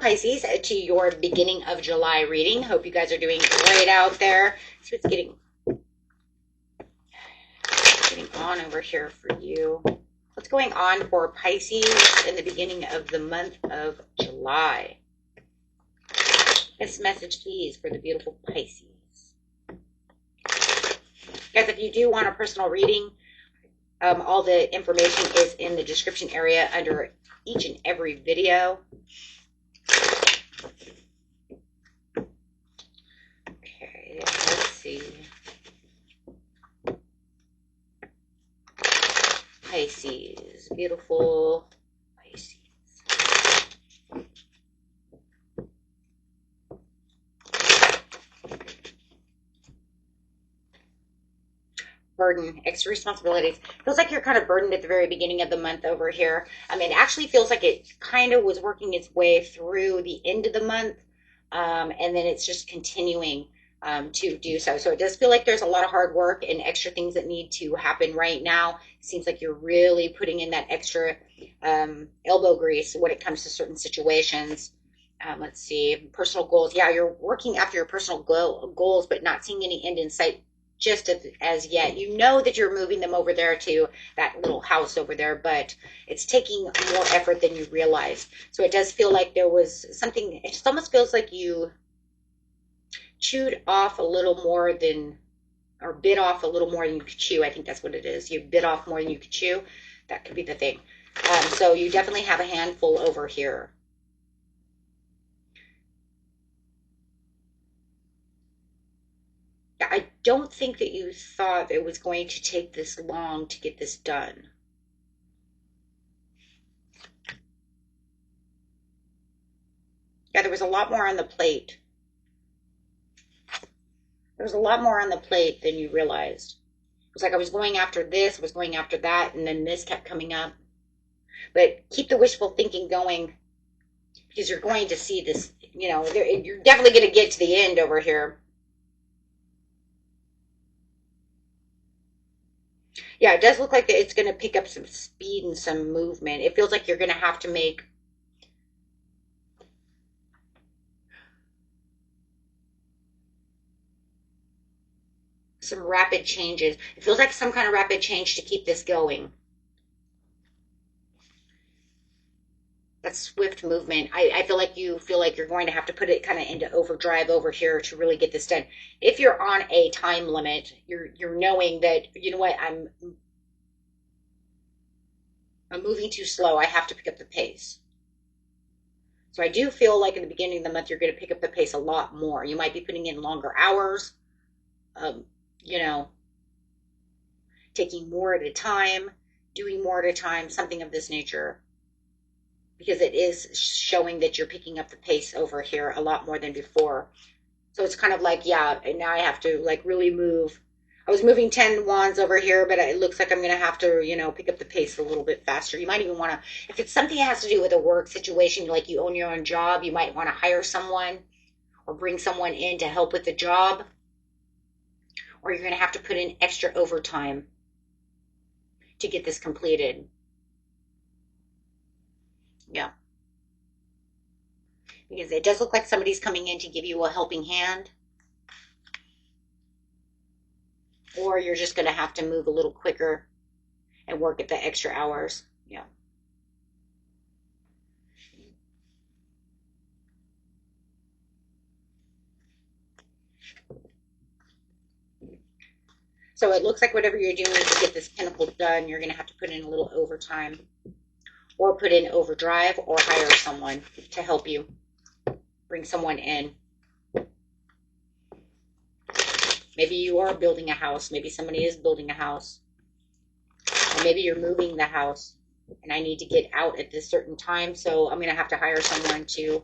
Pisces, to your beginning of July reading. Hope you guys are doing great out there. So it's getting on over here for you. What's going on for Pisces in the beginning of the month of July? This message, please, for the beautiful Pisces. Guys, if you do want a personal reading, all the information is in the description area under each and every video. Okay, let's see. Pisces, beautiful Pisces. Burden, extra responsibilities. Feels like you're kind of burdened at the very beginning of the month over here. I mean, it actually feels like it kind of was working its way through the end of the month, and then it's just continuing to do so. So it does feel like there's a lot of hard work and extra things that need to happen right now. It seems like you're really putting in that extra elbow grease when it comes to certain situations. Let's see, personal goals. Yeah, you're working after your personal goals, but not seeing any end in sight just as yet. You know that you're moving them over there to that little house over there, but it's taking more effort than you realize. So it does feel like there was something, it just almost feels like you chewed off a little more than, or bit off a little more than you could chew. I think that's what it is. You bit off more than you could chew. That could be the thing. So you definitely have a handful over here. I don't think that you thought it was going to take this long to get this done. Yeah, there was a lot more on the plate. There was a lot more on the plate than you realized. It was like I was going after this, was going after that, and then this kept coming up. But keep the wishful thinking going, because you're going to see this, you know, you're definitely going to get to the end over here. Yeah, it does look like that it's going to pick up some speed and some movement. It feels like you're going to have to make some rapid changes. It feels like some kind of rapid change to keep this going. That swift movement. I feel like you're going to have to put it kind of into overdrive over here to really get this done. If you're on a time limit, you're knowing that, you know what, I'm moving too slow. I have to pick up the pace. So I do feel like in the beginning of the month, you're going to pick up the pace a lot more. You might be putting in longer hours, you know, taking more at a time, doing more at a time, something of this nature. Because it is showing that you're picking up the pace over here a lot more than before. So it's kind of like, yeah, and now I have to like really move. I was moving 10 wands over here, but it looks like I'm going to have to, you know, pick up the pace a little bit faster. You might even want to, if it's something that has to do with a work situation, like you own your own job, you might want to hire someone or bring someone in to help with the job. Or you're going to have to put in extra overtime to get this completed. Yeah. Because it does look like somebody's coming in to give you a helping hand. Or you're just going to have to move a little quicker and work at the extra hours. Yeah. So it looks like whatever you're doing to get this pinnacle done, you're going to have to put in a little overtime. Or put in overdrive or hire someone to help you. Bring someone in. Maybe you are building a house. Maybe somebody is building a house. Or maybe you're moving the house and I need to get out at this certain time. So I'm going to have to hire someone to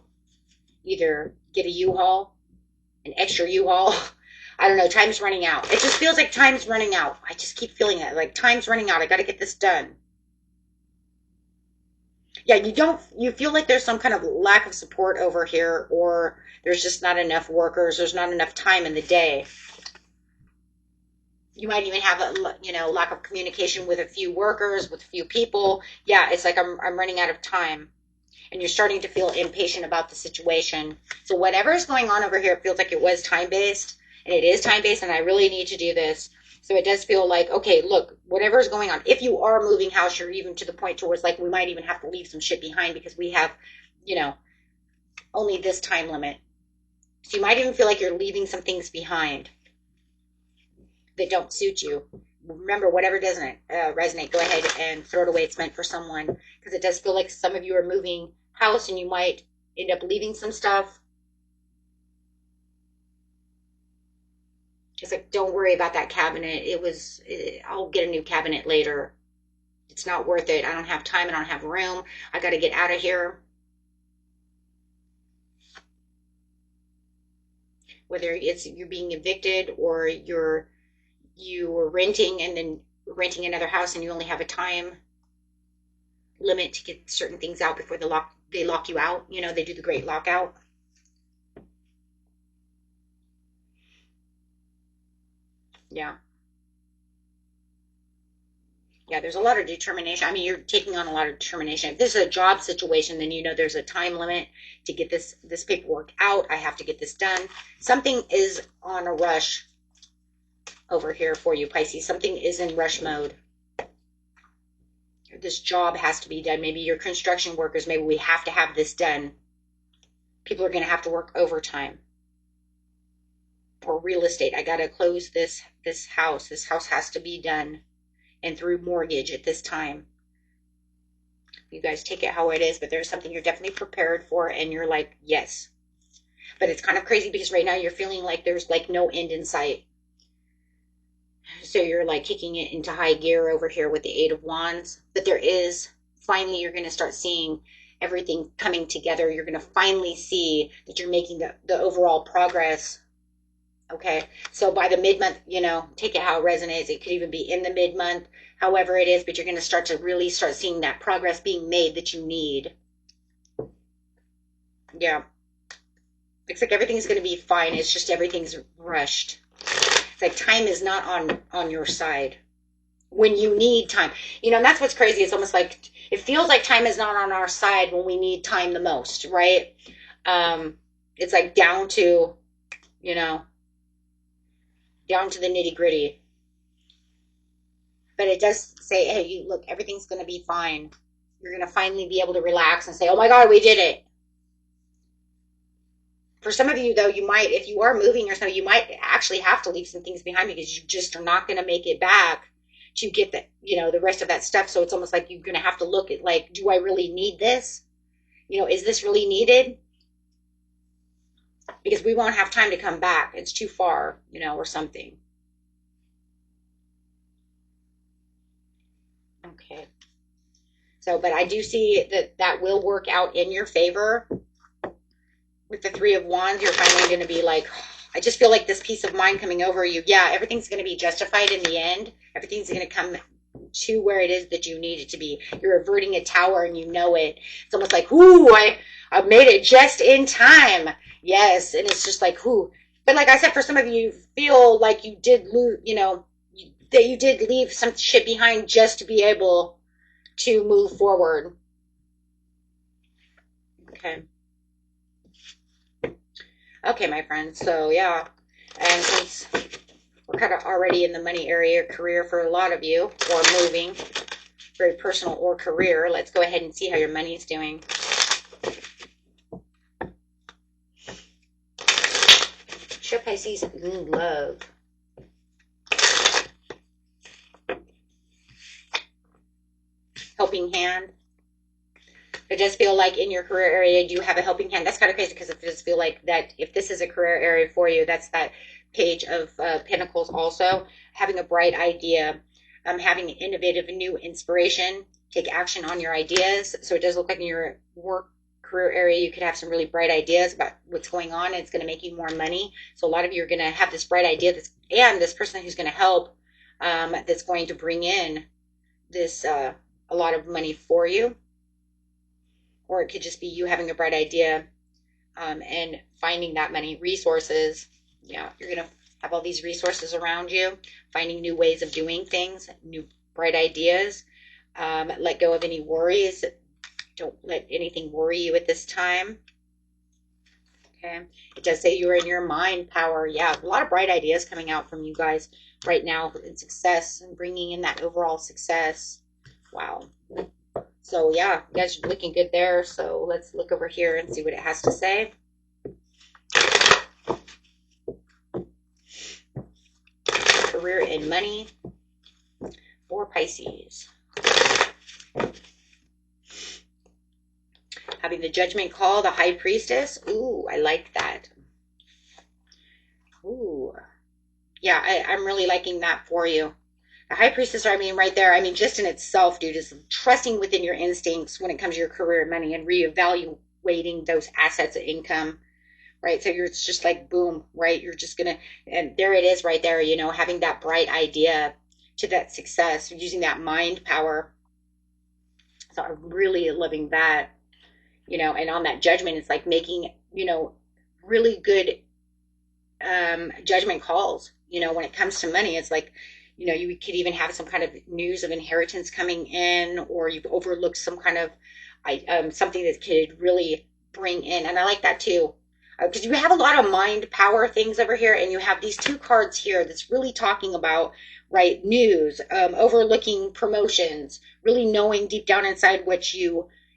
either get a U-Haul, an extra U-Haul. I don't know. Time's running out. It just feels like time's running out. I just keep feeling it. Like time's running out. I got to get this done. Yeah, you feel like there's some kind of lack of support over here, or there's just not enough workers, there's not enough time in the day. You might even have a, you know, lack of communication with a few workers, with a few people. Yeah, it's like I'm running out of time. and you're starting to feel impatient about the situation. So whatever is going on over here, it feels like it was time-based, and it is time-based, and I really need to do this. So it does feel like, okay, look, whatever is going on, if you are moving house, you're even to the point towards like we might even have to leave some shit behind because we have, you know, only this time limit. So you might even feel like you're leaving some things behind that don't suit you. Remember, whatever doesn't resonate, go ahead and throw it away. It's meant for someone, because it does feel like some of you are moving house and you might end up leaving some stuff. It's like, don't worry about that cabinet. I'll get a new cabinet later. It's not worth it. I don't have time. I don't have room. I got to get out of here. Whether it's you're being evicted or you were renting and then renting another house and you only have a time limit to get certain things out before they lock you out. You know, they do the great lockout. Yeah. Yeah, there's a lot of determination. I mean, you're taking on a lot of determination. If this is a job situation, then you know there's a time limit to get this paperwork out. I have to get this done. Something is on a rush over here for you, Pisces. Something is in rush mode. This job has to be done. Maybe you're construction workers. Maybe we have to have this done. People are going to have to work overtime. Or real estate. I got to close this house. This house has to be done. And through mortgage at this time. You guys take it how it is, but there's something you're definitely prepared for, and you're like, yes. But it's kind of crazy because right now you're feeling like there's like no end in sight. So you're like kicking it into high gear over here with the Eight of Wands. But there is, finally, you're going to start seeing everything coming together. You're going to finally see that you're making the overall progress. Okay, so by the mid-month, you know, take it how it resonates. It could even be in the mid-month, however it is, but you're going to start to really start seeing that progress being made that you need. Yeah. Looks like everything's going to be fine. It's just everything's rushed. It's like time is not on your side when you need time. You know, and that's what's crazy. It's almost like it feels like time is not on our side when we need time the most, right? It's like down to, you know, down to the nitty gritty. But it does say, hey, look, everything's going to be fine. You're going to finally be able to relax and say, oh my God, we did it. For some of you, though, you might, if you are moving or something, you might actually have to leave some things behind because you just are not going to make it back to get the, you know, the rest of that stuff. So it's almost like you're going to have to look at like, do I really need this? You know, is this really needed? Because we won't have time to come back. It's too far, you know, or something. Okay. So, but I do see that will work out in your favor. With the Three of Wands, you're finally going to be like, I just feel like this peace of mind coming over you. Yeah, everything's going to be justified in the end. Everything's going to come to where it is that you need it to be. You're averting a tower and you know it. It's almost like, ooh, I made it just in time. Yes, and it's just like, ooh. But like I said, for some of you, feel like you did lose, you know, that you did leave some shit behind just to be able to move forward. Okay. Okay, my friends. So, yeah. And since we're kind of already in the money area, career for a lot of you, or moving, very personal or career, let's go ahead and see how your money is doing. Show Pisces love. Helping hand. It does feel like in your career area, you have a helping hand. That's kind of crazy because it does feel like that if this is a career area for you, that's that Page of Pentacles also. Having a bright idea, having an innovative, new inspiration, take action on your ideas. So it does look like in your work career area, you could have some really bright ideas about what's going on. And it's going to make you more money. So a lot of you are going to have this bright idea and this person who's going to help that's going to bring in this a lot of money for you. Or it could just be you having a bright idea and finding that money. Resources. Yeah, you're going to have all these resources around you. Finding new ways of doing things. New bright ideas. Let go of any worries. Don't let anything worry you at this time. Okay. It does say you're in your mind power. Yeah, a lot of bright ideas coming out from you guys right now in success and bringing in that overall success. Wow. So yeah, you guys are looking good there. So let's look over here and see what it has to say. Career and money for Pisces. Having the judgment call, the high priestess. Ooh, I like that. Ooh. Yeah, I'm really liking that for you. The high priestess, I mean, right there, I mean, just in itself, dude, is trusting within your instincts when it comes to your career and money and reevaluating those assets of income, right? So it's just like, boom, right? You're just going to, and there it is right there, you know, having that bright idea to that success, using that mind power. So I'm really loving that. You know, and on that judgment, it's like making, you know, really good judgment calls. You know, when it comes to money, it's like, you know, you could even have some kind of news of inheritance coming in, or you've overlooked some kind of something that could really bring in. And I like that too, because you have a lot of mind power things over here, and you have these two cards here that's really talking about, right, news, overlooking promotions, really knowing deep down inside what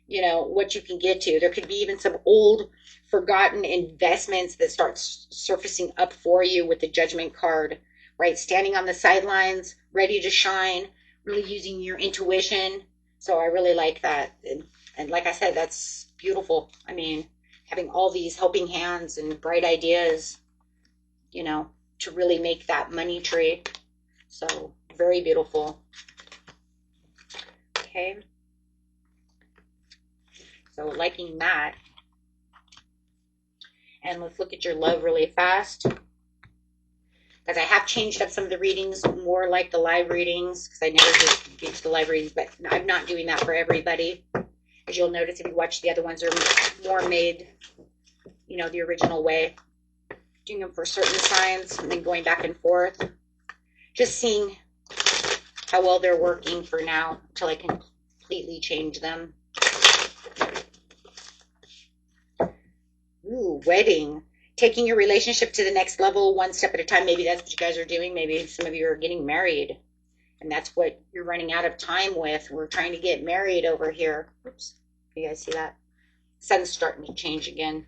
you know, what you can get to. There could be even some old forgotten investments that start surfacing up for you with the judgment card, right? Standing on the sidelines, ready to shine, really using your intuition. So I really like that. And like I said, that's beautiful. I mean, having all these helping hands and bright ideas, you know, to really make that money tree. So very beautiful. Okay. So liking that. And let's look at your love really fast. Because I have changed up some of the readings, more like the live readings, because I never did the live readings, but I'm not doing that for everybody. As you'll notice if you watch the other ones, they're more made, you know, the original way. Doing them for certain signs and then going back and forth. Just seeing how well they're working for now until I can completely change them. Ooh, wedding. Taking your relationship to the next level one step at a time. Maybe that's what you guys are doing. Maybe some of you are getting married. And that's what you're running out of time with. We're trying to get married over here. Oops. You guys see that? Sun's starting to change again.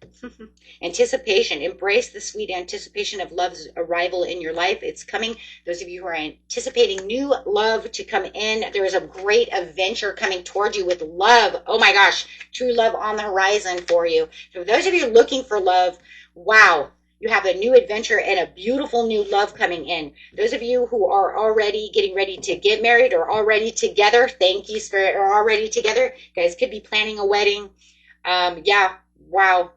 Anticipation. Embrace the sweet anticipation of love's arrival in your life. It's coming. Those of you who are anticipating new love to come in, there is a great adventure coming towards you with love. Oh my gosh, true love on the horizon for you. So those of you looking for love, wow, you have a new adventure and a beautiful new love coming in. Those of you who are already getting ready to get married or already together, thank you, Spirit, are already together. You guys could be planning a wedding. Yeah, wow.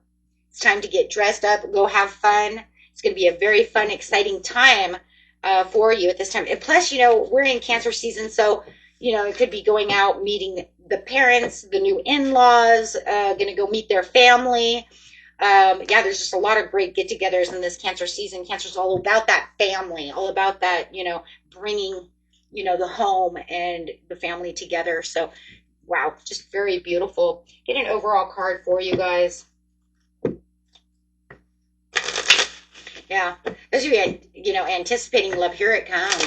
It's time to get dressed up, go have fun. It's going to be a very fun, exciting time for you at this time. And plus, you know, we're in Cancer season, so, you know, it could be going out, meeting the parents, the new in-laws, going to go meet their family. Yeah, there's just a lot of great get-togethers in this Cancer season. Cancer's all about that family, all about that, you know, bringing, you know, the home and the family together. So, wow, just very beautiful. Get an overall card for you guys. Yeah, those of you, you know, anticipating love, here it comes.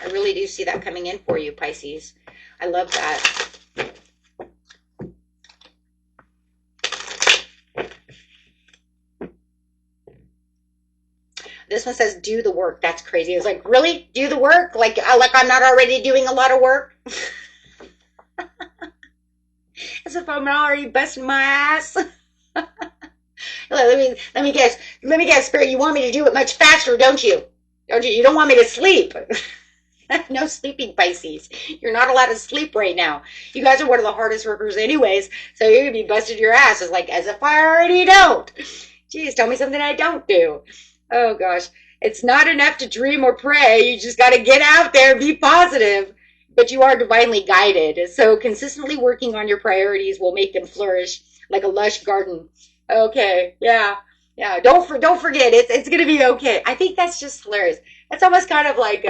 I really do see that coming in for you, Pisces. I love that. This one says, do the work. That's crazy. It's like, really? Do the work? Like I'm not already doing a lot of work? As if I'm already busting my ass. let me guess, Spirit, you want me to do it much faster, don't you? Don't you? You don't want me to sleep. No sleeping, Pisces. You're not allowed to sleep right now. You guys are one of the hardest workers anyways, so you're going to be busting your ass. It's like, as if I already don't. Jeez, tell me something I don't do. Oh, gosh. It's not enough to dream or pray. You just got to get out there and be positive. But you are divinely guided. So consistently working on your priorities will make them flourish like a lush garden. Okay, yeah. Don't forget, it's going to be okay. I think that's just hilarious. That's almost kind of like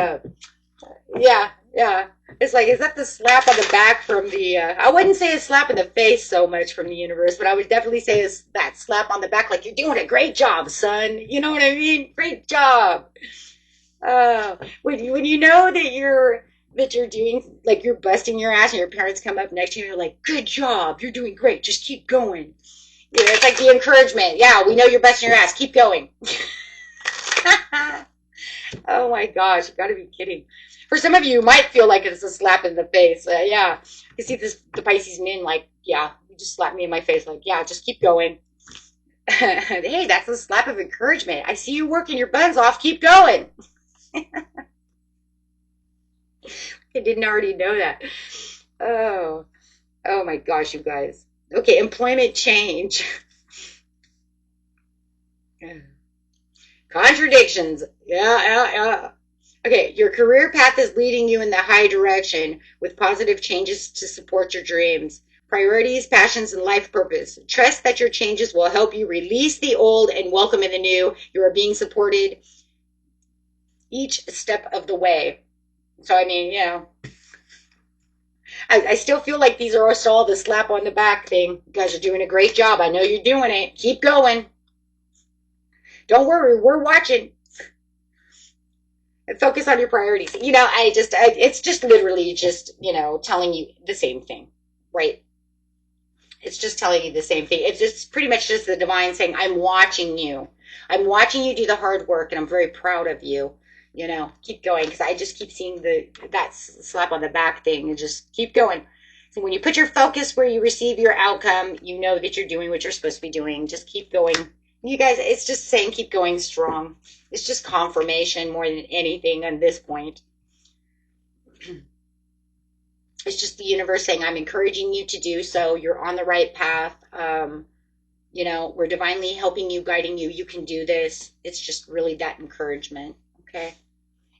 yeah, Yeah. It's like, is that the slap on the back from the, I wouldn't say a slap in the face so much from the universe, but I would definitely say is that slap on the back, like, you're doing a great job, son. You know what I mean? Great job. When you know that you're doing, like, you're busting your ass and your parents come up next to you and you're like, good job. You're doing great. Just keep going. You know, it's like the encouragement. Yeah, we know you're busting your ass. Keep going. Oh my gosh, you gotta be kidding. For some of you, you might feel like it's a slap in the face. Yeah, you see this the Pisces men like, yeah, you just slapped me in my face. Like, yeah, just keep going. Hey, that's a slap of encouragement. I see you working your buns off. Keep going. I didn't already know that. Oh, oh my gosh, you guys. Okay, employment change. Contradictions. Yeah. Okay, your career path is leading you in the high direction with positive changes to support your dreams. Priorities, passions, and life purpose. Trust that your changes will help you release the old and welcome in the new. You are being supported each step of the way. So, I mean, I still feel like these are all the slap on the back thing. You guys are doing a great job. I know you're doing it. Keep going. Don't worry, we're watching. Focus on your priorities. It's just literally just, telling you the same thing, right? It's just telling you the same thing. It's just pretty much just the divine saying, I'm watching you. I'm watching you do the hard work and I'm very proud of you. Keep going because I just keep seeing that slap on the back thing and just keep going. So when you put your focus where you receive your outcome, you know that you're doing what you're supposed to be doing. Just keep going. You guys, it's just saying keep going strong. It's just confirmation more than anything at this point. It's just the universe saying, I'm encouraging you to do so. You're on the right path. We're divinely helping you, guiding you. You can do this. It's just really that encouragement. Okay.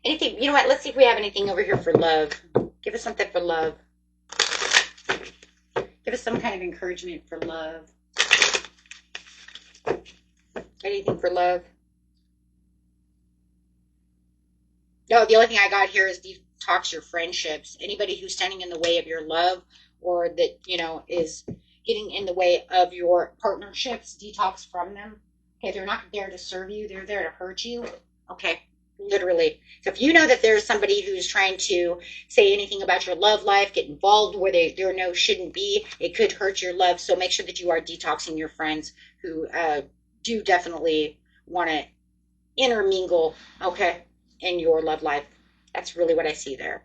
Anything, you know what? Let's see if we have anything over here for love. Give us something for love. Give us some kind of encouragement for love. Anything for love? No, the only thing I got here is detox your friendships. Anybody who's standing in the way of your love or that, is getting in the way of your partnerships, detox from them. Okay, they're not there to serve you, they're there to hurt you. Okay, literally. So if you know that there's somebody who's trying to say anything about your love life, get involved where there no shouldn't be, it could hurt your love. So make sure that you are detoxing your friends who do definitely want to intermingle, okay, in your love life. That's really what I see there.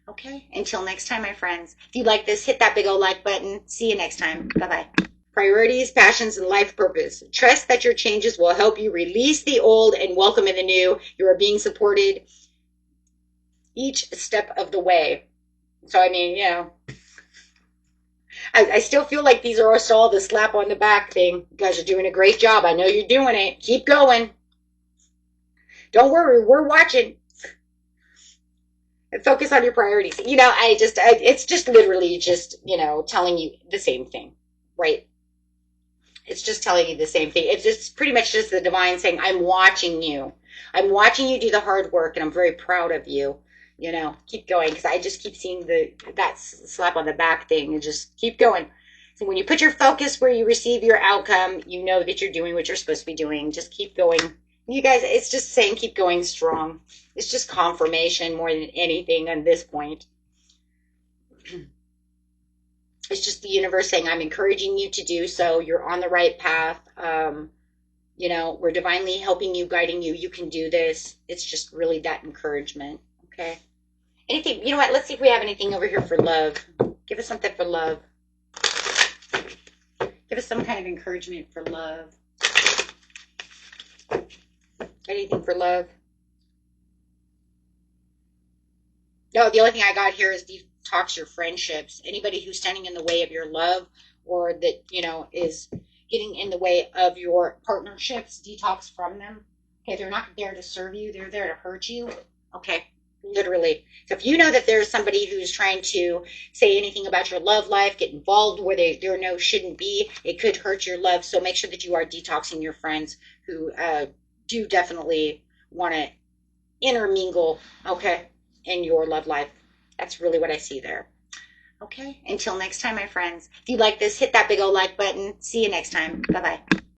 Okay, until next time, my friends. If you like this, hit that big old like button. See you next time. Bye bye. Priorities, passions, and life purpose. Trust that your changes will help you release the old and welcome in the new. You are being supported each step of the way. So, I mean, I still feel like these are all the slap on the back thing. You guys are doing a great job. I know you're doing it. Keep going. Don't worry, we're watching. Focus on your priorities. It's just literally just, telling you the same thing, right? It's just telling you the same thing. It's just pretty much just the divine saying, I'm watching you. I'm watching you do the hard work and I'm very proud of you. Keep going because I just keep seeing that slap on the back thing and just keep going. So when you put your focus where you receive your outcome, you know that you're doing what you're supposed to be doing. Just keep going. You guys, it's just saying keep going strong. It's just confirmation more than anything at this point. It's just the universe saying, I'm encouraging you to do so. You're on the right path. We're divinely helping you, guiding you. You can do this. It's just really that encouragement. Okay. Anything, you know what? Let's see if we have anything over here for love. Give us something for love. Give us some kind of encouragement for love. Anything for love? No, the only thing I got here is detox your friendships. Anybody who's standing in the way of your love or that, is getting in the way of your partnerships, detox from them. Okay, they're not there to serve you, they're there to hurt you. Okay, literally. So if you know that there's somebody who's trying to say anything about your love life, get involved where there no shouldn't be, it could hurt your love. So make sure that you are detoxing your friends who do definitely want to intermingle, okay, in your love life. That's really what I see there. Okay, until next time, my friends. If you like this, hit that big old like button. See you next time. Bye bye.